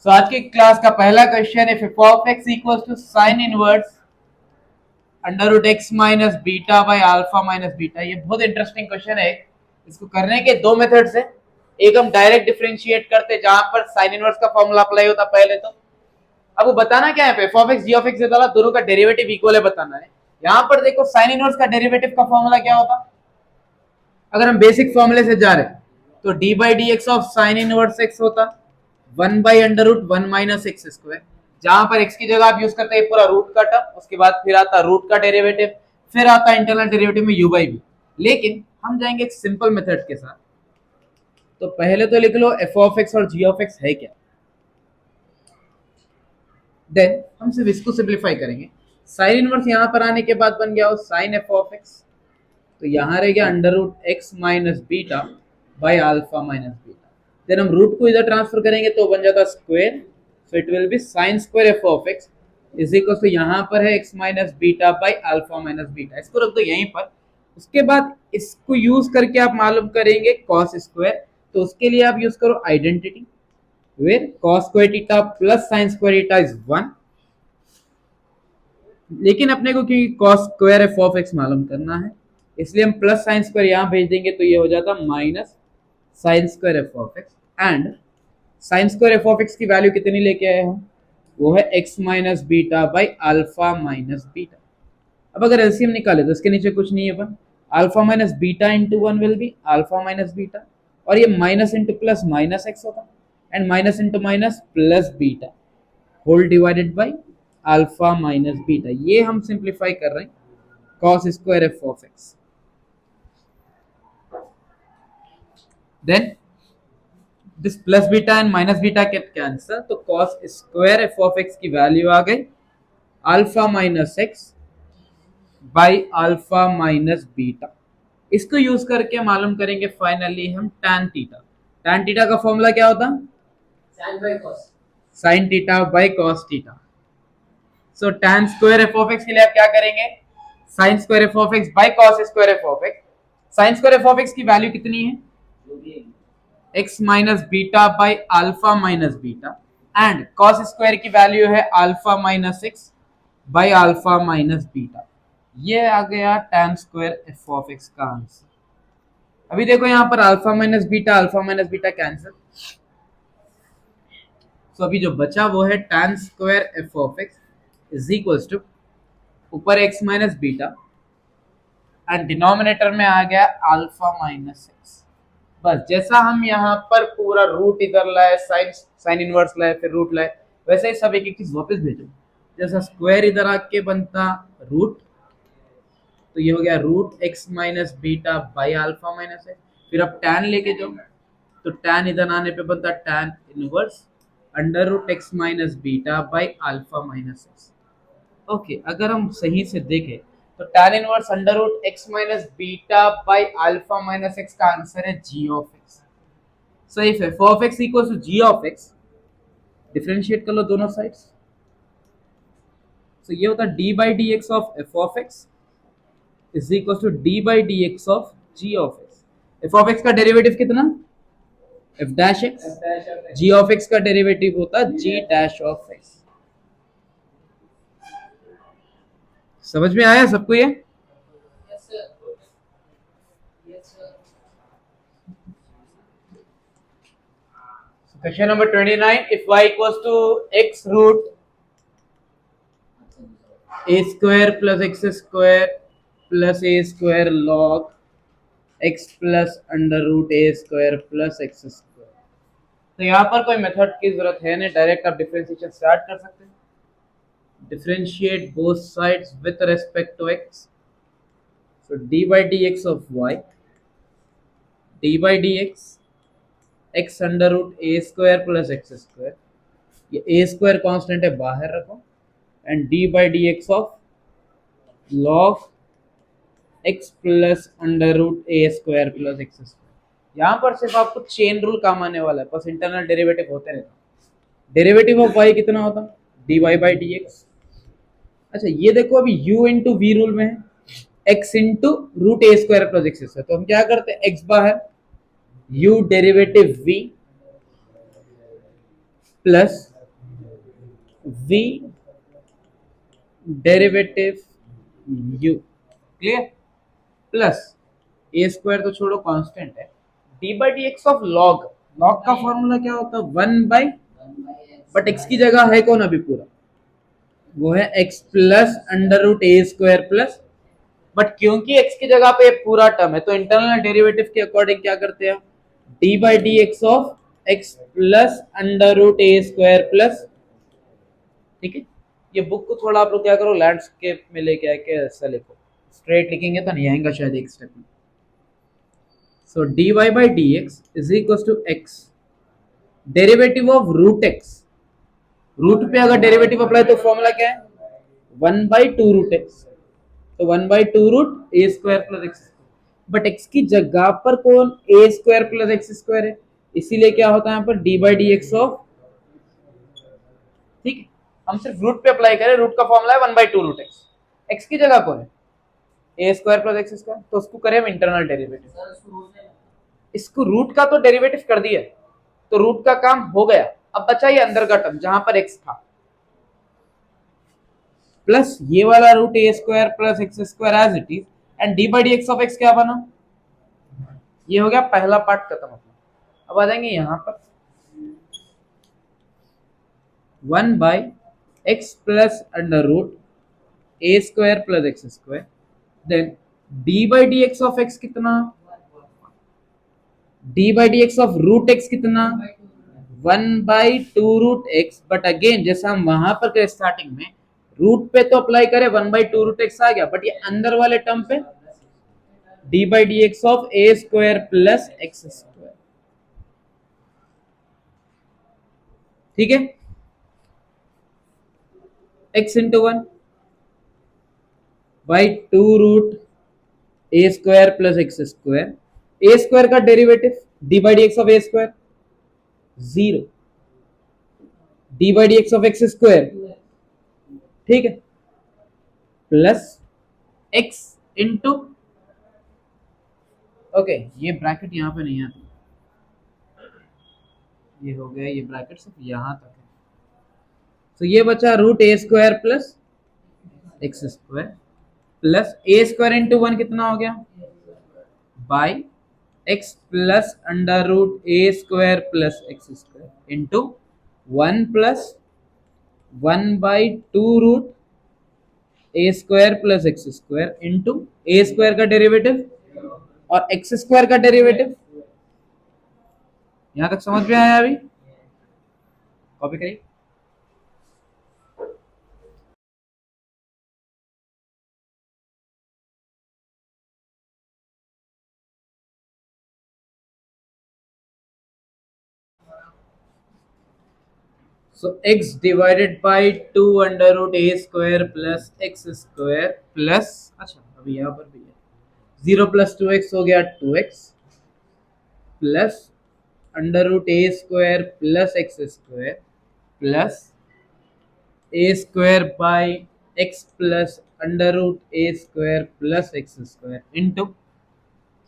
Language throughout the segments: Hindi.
तो आज की क्लास का पहला क्वेश्चन है f of x equals to sin inverse under root x minus beta by alpha minus beta. ये बहुत इंटरेस्टिंग क्वेश्चन है। इसको करने के दो मेथड्स है। एक हम डायरेक्ट डिफरेंशिएट करते जहां पर साइन इनवर्स का फॉर्मूला अप्लाई होता पहले तो। अब वो बताना क्या है, f of x g of x वाला दोनों का डेरिवेटिव इक्वल है बताना है। यहाँ पर देखो साइन इनवर्स का डेरिवेटिव का फॉर्मूला क्या होता, अगर हम बेसिक फॉर्मूले से जा रहे तो d by d x of sine inverse x होता 1 by under root 1 minus x square, जहां पर x की जगह आप यूज करते हैं पूरा रूट का टर्म, उसके बाद फिर आता रूट का डेरिवेटिव, फिर आता इंटरनल डेरिवेटिव में u बाई v। लेकिन हम जाएंगे एक सिंपल मेथड के साथ। तो पहले तो लिख लो f ऑफ x और g ऑफ x है क्या, देन हम सिर्फ इसको सिंप्लीफाई करेंगे। साइन इनवर्स यहां पर आने के बाद बन गया हो साइन f ऑफ x, तो यहां रह गया under root x minus beta by alpha minus beta. Then हम रूट को इधर ट्रांसफर करेंगे तो बन जाता square, so it will be sine square f of x is equal to यहाँ पर है x minus beta by alpha minus beta. इसको रख दो यहीं पर। उसके बाद इसको यूज करके आप मालूम करेंगे कॉस स्क्वायर, तो उसके लिए आप यूज करो identity where cos square theta plus sine square theta is 1। लेकिन अपने को क्योंकि cos square f of x मालूम करना है, इसलिए हम प्लस साइन स्क्वायर यहाँ भेज देंगे तो ये हो जाता minus sign square f of x. And sign square f of x की वैल्यू कितनी लेके आए हम, वो है x minus beta by alpha minus beta. अब अगर एलसीएम निकाले तो इसके नीचे कुछ नहीं है पर alpha minus beta into 1 will be alpha minus beta, और ये minus into plus minus x होता and minus into minus plus beta whole divided by alpha minus beta. ये हम सिंप्लीफाई कर रहे हैं cos square f of x. Then this plus beta and minus beta get cancel, तो cos square f of x की वैल्यू आ गई alpha minus x by alpha minus beta. इसको यूज करके मालूम करेंगे फाइनली हम tan थीटा। tan थीटा का फॉर्मूला क्या होता, sin theta by cos theta. So tan square f of x के लिए आप क्या करेंगे, sin square f of x by cos square f of x. sin square f of x की वैल्यू कितनी है, x minus beta by alpha minus beta, and cos square की वैल्यू है alpha minus x by alpha minus beta. ये आ गया tan square f of x का आंसर। अभी देखो यहाँ पर अल्फा माइनस बीटा कैंसिल, तो अभी जो बचा वो है tan square f of x is equals to ऊपर x minus beta and denominator में आ गया अल्फा माइनस एक्स। बस जैसा हम यहाँ पर पूरा रूट इधर लाए, साइन इनवर्स लाए, फिर रूट लाए, वैसे ही सब एक एक चीज वापस भेजो। जैसा स्क्वायर इधर आके बनता रूट, तो ये हो गया root x minus beta by alpha minus x. फिर अब tan लेके जाओ तो tan इधर आने पे बनता tan inverse under root x minus beta by alpha minus x. Okay, अगर हम सही से देखें तो tan inverse under root x minus beta by alpha minus x का आंसर है g of x। So if f of x equals to g of x, differentiate कर लो दोनों साइड्स, तो ये होता d by d x of f of x is equals to d by d x of g of x। f of x का डेरिवेटिव कितना, f dash x, g of x का डेरिवेटिव होता g डैश ऑफ x। समझ में आया सबको ये? Question number 29, if y equals to x root a square plus x square plus a square log x plus under root a square plus x square, तो यहाँ पर कोई मेथड की जरूरत है नहीं, डायरेक्ट आप डिफरेंशिएशन स्टार्ट कर सकते हैं। Differentiate both sides with respect to x, so d by dx of y, d by dx x under root a square plus x square, ये a स्क्वायर कांस्टेंट है बाहर रखो, and d by dx of log x plus under root a square plus x square. यहाँ पर सिर्फ आपको चेन रूल काम आने वाला है, बस इंटरनल डेरिवेटिव होते रहता है। डेरिवेटिव ऑफ y कितना होता, dy by dx। अच्छा ये देखो अभी u इंटू वी रूल में है, x into root a square plus x square, तो हम क्या करते हैं x बाहर u derivative v plus v derivative u, clear, plus a square तो छोड़ो कांस्टेंट है, d by d x of log, log का फॉर्मूला क्या होता है, वन बाई, बट एक्स की जगह है कौन अभी पूरा, वो है x plus under root a square plus, but क्योंकि एक्स की जगह पे पूरा टर्म है तो इंटरनल डेरिवेटिव के अकॉर्डिंग क्या करते हैं, d by d x of x plus under root a square plus, ठीक है। ये बुक को थोड़ा आप लोग क्या करो, लैंडस्केप में लेके आके ऐसा लिखो, स्ट्रेट लिखेंगे तो नहीं आएगा शायद एक स्टेप में। So d y by d x is equal to x derivative of root x, root पे अगर डेरिवेटिव अप्लाई तो फॉर्मूला क्या है, one by two root x, तो one by two root a square plus x, but x की जगह पर कौन a square plus x square है, इसीलिए क्या होता है यहाँ पर d by d x of, ठीक है। हम सिर्फ रूट पे अप्लाई करें, रूट का फॉर्मूला है one by two root x, x की जगह कौन है a square plus x square, तो उसको करें हम इंटरनल डेरिवेटिव, इसको रूट का तो डेरिवेटिव कर दिया, तो रूट का काम हो गया, अब बचा ये अंदर का टर्म जहां पर एक्स था, प्लस ये वाला root a square plus x square as it is, and d by d x of x क्या बना, ये हो गया पहला पार्ट खत्म अपना। अब आ जाएंगे यहां पर one by x plus under root a square plus x square, then d by d x of x कितना, d by d x of root x कितना, one by two root x, but again जैसा हम वहां पर करे स्टार्टिंग में, रूट पे तो अप्लाई करे one by two root x आ गया, बट ये अंदर वाले टर्म पे d by d x of a square plus x square, ठीक है, x into one by two root a square plus x square, a square का derivative d by d x of a square zero, d by d x of x square, ठीक है, प्लस एक्स इंटू, ओके ये ब्रैकेट यहां पे नहीं आता, ये हो गया, ये ब्रैकेट सिर्फ यहां तक है, तो ये बचा root a square plus x square plus a square into one कितना हो गया, by x plus under root a square plus x square into one plus one by two root a square plus x square into a square का डेरिवेटिव और एक्स स्क्वायर का डेरिवेटिव, यहां तक समझ में आया, अभी कॉपी करिए। So x divided by 2 under root a square plus x square plus, अच्छा अभी यहाँ पर भी है 0 प्लस 2x हो गया 2x plus under root a square plus x square plus a square by x plus under root a square plus x square into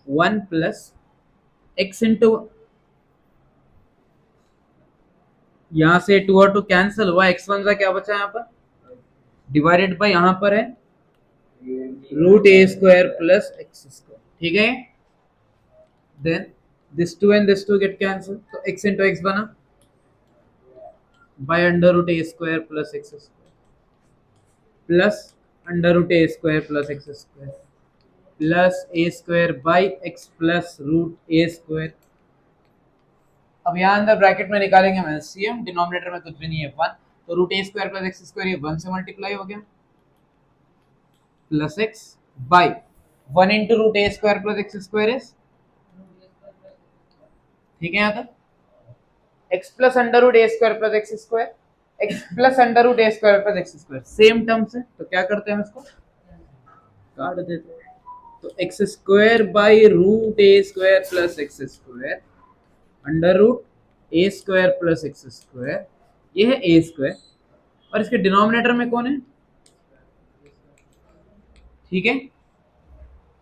one plus x into, यहां से टू और टू कैंसिल हुआ, एक्स वन का क्या बचा यहाँ पर डिवाइडेड बाय, यहां पर है root a square plus x square, ठीक है, then this two and this two get cancel, तो एक्स इंटू एक्स बना by under root a square plus x square plus under root a square plus x square plus a square by x plus root a square. अब यहाँ अंदर ब्रैकेट में निकालेंगे हम एलसीएम, डिनोमिनेटर में कुछ भी नहीं है वन, तो root a square plus x square ये वन से मल्टीप्लाई हो गया plus x by one into root a square plus x square is, ठीक है, यहाँ तक x plus under root a square plus x square, x plus under root a square plus x square same term से, तो क्या करते हैं हम इसको काट देते हैं, तो x square by root a square plus x square under root a square plus x square, ये है ए स्क्वायर और इसके डिनोमिनेटर में कौन है, ठीक है।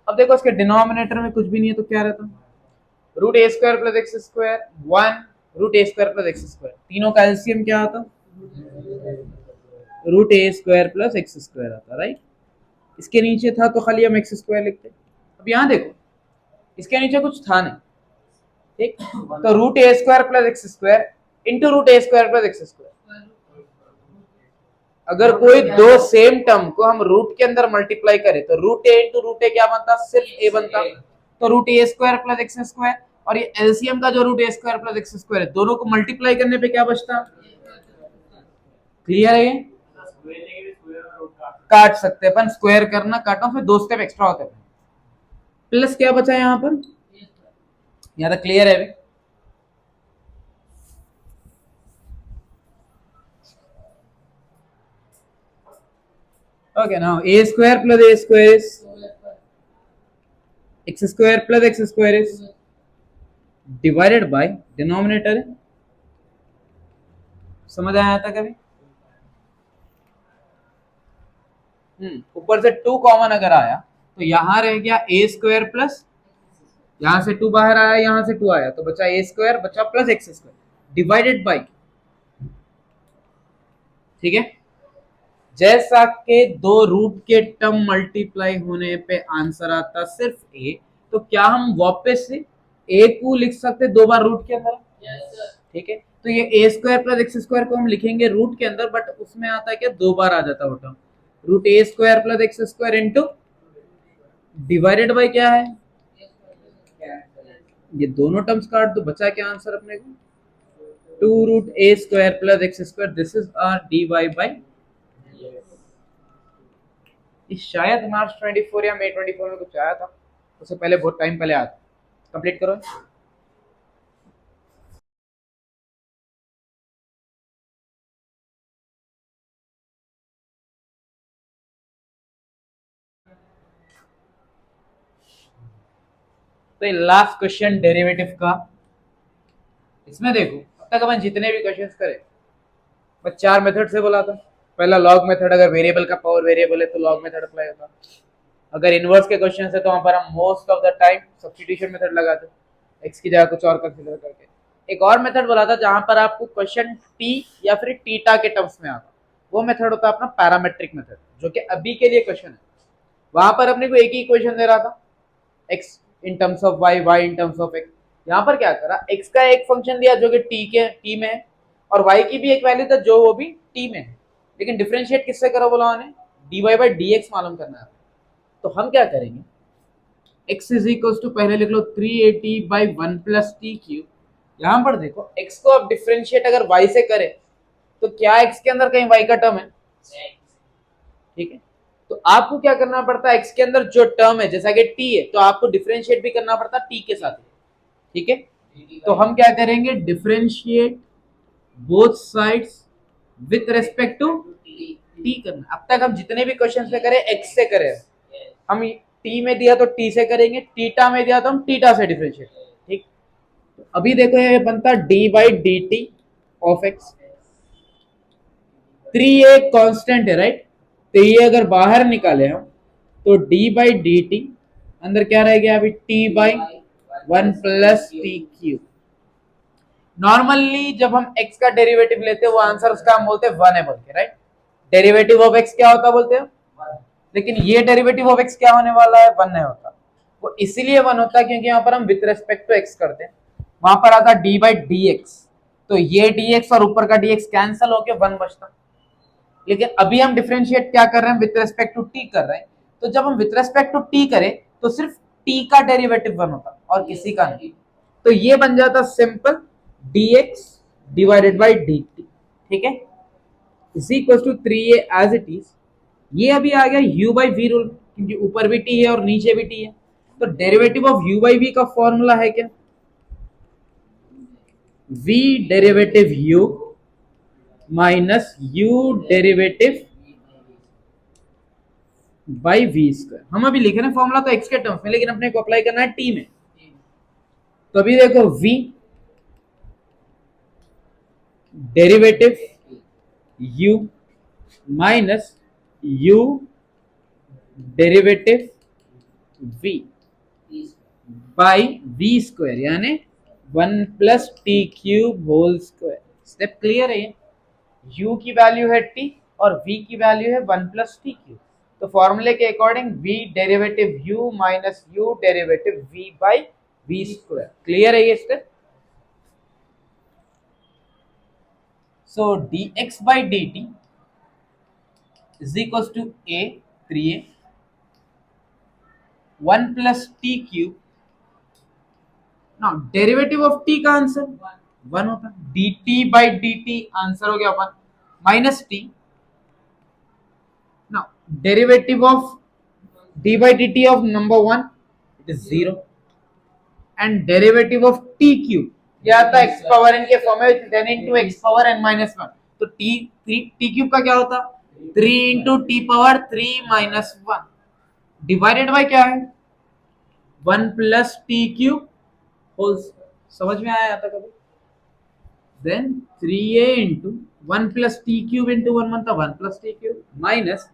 अब देखो इसके डिनोमिनेटर में कुछ भी नहीं है तो क्या रहता, root a square plus x square one root a square plus x square, तीनों का एलसीएम क्या आता, root a square plus x square आता, राइट। इसके नीचे था तो खाली हम एक्स स्क्वायर लिखते। अब यहाँ देखो इसके नीचे कुछ था नहीं, ठीक, तो root a square plus x square into root a square plus x square. अगर कोई दो सेम टर्म को हम रूट के अंदर मल्टीप्लाई करें तो रूट ए इंटू रूट ए क्या बनता, सिर्फ ए बनता। तो root a square plus x square, और ये एलसीएम का जो root a square plus x square है, दोनों को मल्टीप्लाई करने पे क्या बचता, क्लियर है। काट सकते अपन, स्क्वायर करना काटो, फिर दो स्टेप एक्स्ट्रा होते हैं। प्लस क्या बचा यहाँ पर, यहाँ तक क्लियर है अभी। Okay, now a square plus a square is x square plus x square is divided by denominator है। समझ आया था कभी? ऊपर से 2 कॉमन अगर आया तो यहां रह गया a स्क्वायर प्लस, यहां से 2 बाहर आया, यहां से 2 आया, तो बचा a स्क्वायर बचा plus x square divided bye, ठीक है। जैसा के दो रूट के टर्म मल्टीप्लाई होने पे आंसर आता सिर्फ a, तो क्या हम वापस से a को लिख सकते दो बार रूट के अंदर, ठीक है। तो ये a square plus x square को हम लिखेंगे रूट के अंदर, बट उसमें आता है क्या, दो बार आ जाता है वो term, root a square plus x square into divided by क्या है, ये दोनों टर्म्स काट दो, बचा क्या आंसर अपने को, 2 root a square plus x square, this is our d y by. शायद मार्च 24 या मई 24 में कुछ आया था, उससे पहले बहुत टाइम पहले आया था। कंप्लीट करो। तो लास्ट क्वेश्चन डेरिवेटिव का, इसमें देखो अब तक अपन जितने भी क्वेश्चंस करे मैं 4 मेथड से बोला था। पहला लॉग मेथड, अगर वेरिएबल का पावर वेरिएबल है तो लॉग मेथड अप्लाई होता। अगर इनवर्स के क्वेश्चन है तो वहां पर हम most of the time substitution method लगाते, एक्स की जगह कुछ और कंसीडर करके। एक और मेथड बोला था जहां पर आपको क्वेश्चन टी या फिर टीटा के टर्म्स में आता, वो मेथड होता है अपना पैरामेट्रिक मेथड, जो कि अभी के लिए क्वेश्चन है। वहां पर अपने को एक ही इक्वेशन दे रहा था, x in terms of y, y in terms of x. यहाँ पर क्या करा, एक्स का एक फंक्शन दिया जो कि टी में है, और वाई की भी एक वैल्यू था जो वो भी टी में है, लेकिन डिफरेंशिएट किससे करो बोला उन्होंने, d y by d x मालूम करना है। तो हम क्या करेंगे, x इज इक्वल टू पहले लिख लो 380 बाई 1 प्लस टी क्यूब। यहां पर देखो x को अब डिफरेंशिएट अगर y से करें तो क्या x के अंदर कहीं y का टर्म है, ठीक है। तो आपको क्या करना पड़ता है, x के अंदर जो टर्म है जैसा कि t है, तो आपको डिफरेंशिएट भी करना पड़ता है t के साथ, ठीक है। तो हम क्या करेंगे, differentiate both sides with respect to t करना। अब तक हम जितने भी क्वेश्चन से करें x से करें, हम t में दिया तो t से करेंगे, टीटा में दिया तो हम टीटा से डिफरेंशिएट, ठीक। तो अभी देखो ये बनता d by d t of x, 3 एक कांस्टेंट है, राइट। तो ये अगर बाहर निकाले हम तो d बाई डी टी, अंदर क्या रह गया अभी, t by 1 plus t cube. Normally जब हम x का डेरिवेटिव लेते हैं वो आंसर उसका हम बोलते हैं 1 है बोल के, राइट। डेरिवेटिव ऑफ x क्या होता बोलते हैं, लेकिन ये डेरिवेटिव ऑफ x क्या होने वाला है, 1 नहीं होता। वो इसीलिए 1 होता है क्योंकि यहाँ पर हम विद रेस्पेक्ट टू x करते हैं, वहां पर आता d बाई डी एक्स, तो ये dx और ऊपर का dx कैंसिल होके 1 बचता। लेकिन अभी हम डिफरेंशिएट क्या कर रहे हैं, विद रेस्पेक्ट टू t कर रहे हैं, तो जब हम विद रेस्पेक्ट टू t करें तो सिर्फ t का डेरिवेटिव 1 होता और किसी का नहीं। तो ये बन जाता simple dx divided by dt, ठीक है, is equal to 3a as it is. ये अभी आ गया u बाई वी रूल, क्योंकि ऊपर भी t है और नीचे भी t है। तो derivative of u by v का फॉर्मूला है क्या, v derivative u minus u derivative by v square. हम अभी लिख रहे हैं फॉर्मूला तो x के टर्म्स में, लेकिन अपने को अप्लाई करना है t में। तो अभी देखो v derivative u minus u derivative v by v square, यानी 1 plus t cube whole square. Step clear है, u की वैल्यू है t, और v की वैल्यू है 1 प्लस टी क्यूब। तो फॉर्मूले के according v derivative u minus u derivative v by v square. Clear है ये step? So dx by dt is equals to a 3a 1 plus t cube। Now derivative of t का आंसर 1 होता है, dt by dt आंसर हो गया 1 minus t। Now derivative of d by dt of number 1 it is 0 and derivative of t cube क्या आता है x पावर n के फॉर्म में 10 into x power n minus 1। तो t cube का क्या होता 3 into t power 3 minus 1 divided by क्या है 1 plus t cube होल। समझ में आया था कभी? Then 3a into 1 plus t cube into 1 बनता 1 plus t cube minus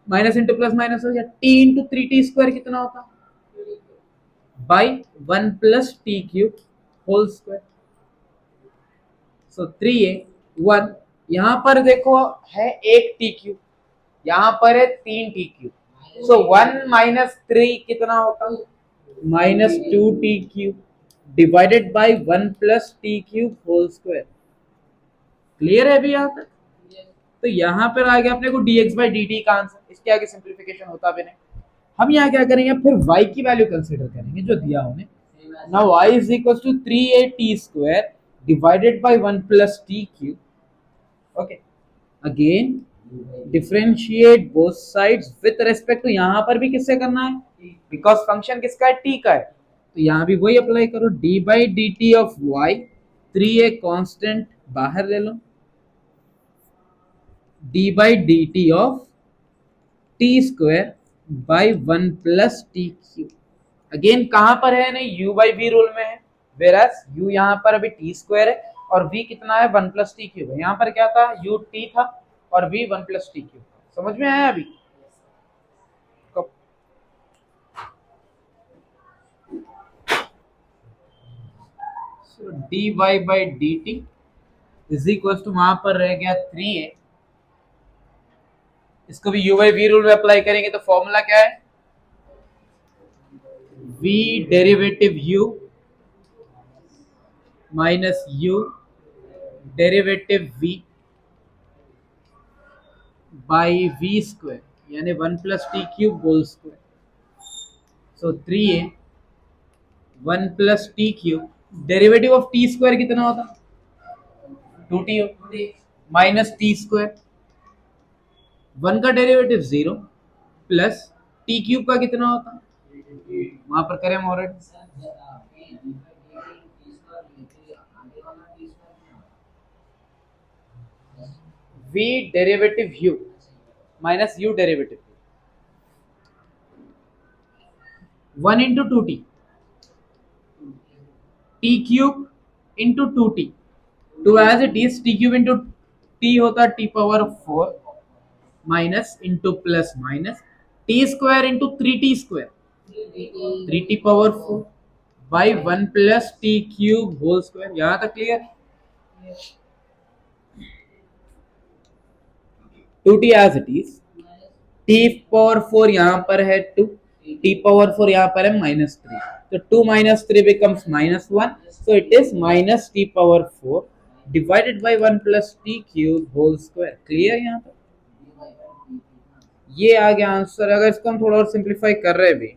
minus into plus minus हो गया t इंटू 3t स्क्वायर कितना होता by 1 plus t cube whole square. So 3a 1 यहां पर देखो है एक टी क्यूब, यहां पर है 3 टी क्यूब। सो 1 माइनस 3 कितना होता minus 2 t cube divided by 1 plus t cube whole square. Clear है अभी यहाँ तक? तो यहाँ पर आ गया अपने को dx बाई dt का आंसर। इसके आगे सिंप्लीफिकेशन होता भी नहीं। हम यहाँ क्या करेंगे फिर y की वैल्यू कंसीडर करेंगे जो दिया उन्हें। Now y is equal to 3at square divided by 1 plus t cube. Okay again differentiate both sides with respect to, यहाँ पर भी किससे करना है बिकॉज फंक्शन किसका है t का है। तो यहाँ भी वही अप्लाई करो d by d t of y 3a constant बाहर ले लो d by d t of t square by 1 plus t cube. Again कहां पर है नहीं u बाई v रूल में है, वेरस u यहाँ पर अभी टी स्क्वायर है और v कितना है 1 प्लस टी क्यूब है। यहाँ पर क्या था u t था और v 1 प्लस टी क्यूब। समझ में आया अभी? so dy by dt is equal to वहां पर रह गया 3a, इसको भी u बाई v रूल में अप्लाई करेंगे तो फॉर्मूला क्या है v derivative u minus u derivative v by v square यानी 1 plus t cube whole square. So 3a 1 plus t cube derivative of t square कितना होता 2t माइनस टी स्क्वायर 1 का डेरिवेटिव 0 प्लस टी क्यूब का कितना होता वहां पर करें हम already v derivative u minus u derivative 1 into 2t t क्यूब into 2t 2 as it is t cube into t होता t power 4 minus into plus minus t square into 3t square 3t power 4 by 1 plus t cube whole square. यहां तक clear? 2t as it is t power 4 यहाँ पर है 2 t पावर 4 यहाँ पर है माइनस 3 तो 2 minus 3 becomes minus 1 so it is minus t power 4 divided by 1 plus t cube whole square। Clear यहाँ पर? ये आ गया आंसर। अगर इसको हम थोड़ा और सिंप्लीफाई कर रहे भी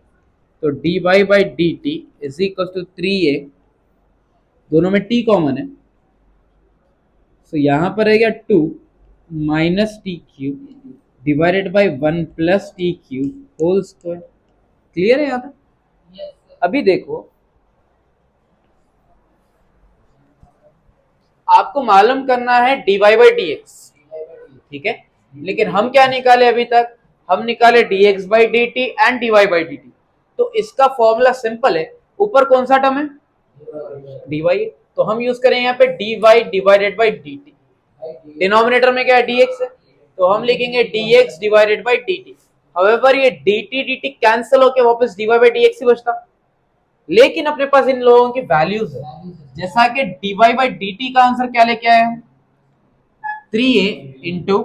तो dy by d t is equal to 3a, दोनों में t कॉमन है सो यहाँ पर रह गया 2 minus t cube divided by 1 plus t cube whole square. Clear है यहाँ तक? अभी देखो आपको मालूम करना है dy बाई डी एक्स, ठीक है, लेकिन हम क्या निकाले अभी तक हम निकाले dx by d T and dy by d T. तो इसका फॉर्मूला सिंपल है, ऊपर कौन सा टर्म है dy है तो हम यूज करें यहाँ पे dy divided by d T. Denominator में क्या है dx है तो हम लिखेंगे dx divided by dt। However ये dt कैंसिल होके वापस dy बाई dx ही बचता, लेकिन अपने पास इन लोगों की वैल्यूज है जैसा कि dy बाई dt का आंसर क्या लेके आए हम 3a into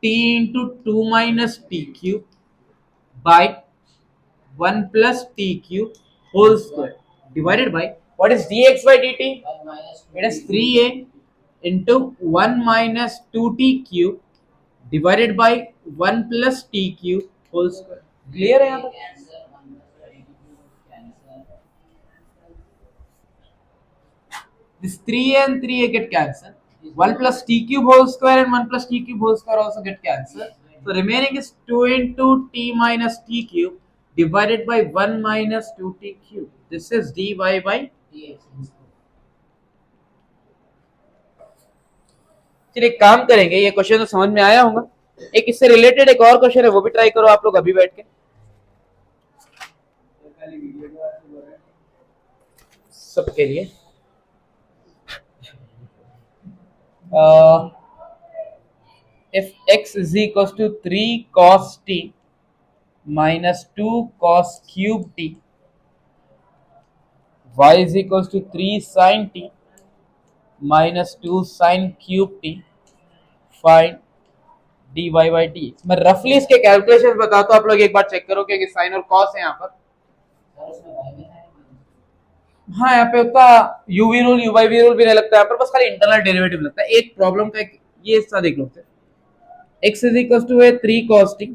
t into 2 minus t cube by 1 plus t cube whole square divided by what is dx by dt? It is 3a into 1 minus 2t cube divided by 1 plus t cube whole square. Clear है यहाँ तक? This 3a and 3a get cancelled. 1 plus t cube whole square and 1 plus t cube whole square also get cancelled. So remaining is 2 into t minus t cube divided by 1 minus 2t cube. This is dy by dx. चलिए एक काम करेंगे, ये क्वेश्चन तो समझ में आया होगा। एक इससे रिलेटेड एक और क्वेश्चन है, वो भी ट्राई करो आप लोग अभी बैठ के, सबके लिए। If x is equals to 3 cos t minus 2 cos cube t, y is equals to 3 sin t minus 2 sin cube t, find dy by dx। मैं रफली इसके कैलकुलेशन बताता हूं, आप लोग एक बार चेक करो क्योंकि साइन और कॉस है यहाँ पर। हाँ, यहाँ पे उतना यूवी रूल यूवाई रूल भी नहीं लगता है यहाँ पर, बस खाली इंटरनल डेरिवेटिव लगता है। एक प्रॉब्लम का ये हिस्सा देख लो, x is equal to 3 cos t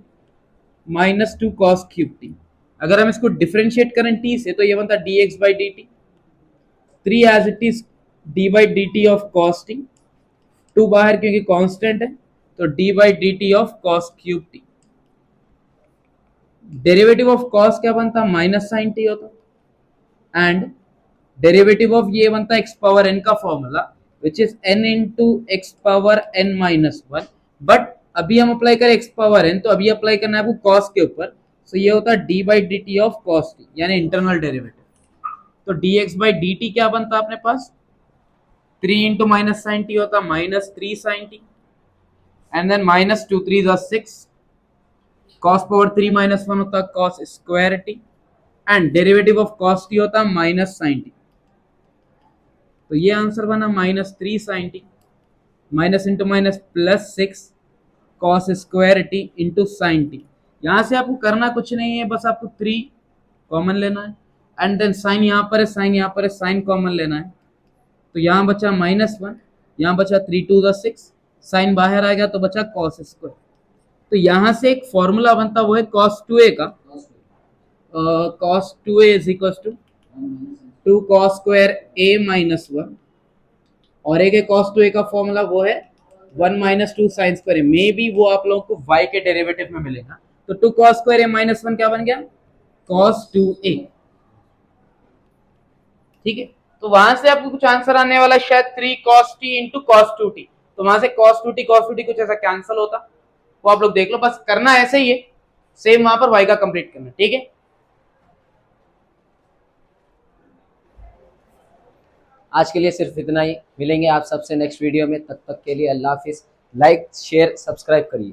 minus 2 cos cube t। अगर हम इसको डिफरेंशिएट करें t से तो ये बनता है dx by dt, 3 as it is d by dt of cos t, 2 बाहर क्योंकि कांस्टेंट है तो d by dt of cos cube t। Derivative of cos क्या बनता है? माइनस साइन t होता, एंड डेरिवेटिव ऑफ ये बनता है x पावर n का formula which is n into x power n minus 1। But अभी हम अप्लाई करें x पावर n, तो अभी अप्लाई करना है आपको cos के ऊपर, तो ये होता है d by d t of cos t, यानी इंटरनल डेरिवेटिव। तो dx बाई डी टी क्या बनता है अपने पास? 3 इंटू माइनस साइन टी होता minus 3 sine t, and then minus 2 3 6, cos power 3 minus 1 होता cos square t, and derivative of cos t होता माइनस साइन टी। तो ये आंसर बना minus 3 sine t, minus into minus plus 6 cos square T into sine T. यहां से आपको करना कुछ नहीं है, बस आपको 3 कॉमन लेना है, एंड देन साइन यहाँ पर है, साइन यहाँ पर है, साइन कॉमन लेना है। तो यहाँ बचा माइनस 1, यहाँ बचा 3 2 6, साइन बाहर आ गया तो बचा कॉस स्क्वायर। तो यहाँ से एक फॉर्मूला बनता, वो है कॉस 2a का, cos 2a is equal to 2 cos square a minus 1, और एक cos 2a का फॉर्मूला वो है 1 minus 2 sine square. May be वो आप लोगों को y के डेरिवेटिव में मिलेगा। तो 2 cos स्क्वायर a माइनस 1 क्या बन गया? cos 2a। ठीक है, तो वहां से आपको कुछ आंसर आने वाला है शायद 3 cos t into cos 2t। तो वहां से cos 2t कुछ ऐसा कैंसिल होता, वो आप लोग देख लो। बस करना ऐसे ही है, सेम वहां पर y का कंप्लीट करना। ठीक है, आज के लिए सिर्फ इतना ही। मिलेंगे आप सबसे नेक्स्ट वीडियो में, तब तक के लिए अल्लाह हाफिज़। लाइक शेयर सब्सक्राइब करिए।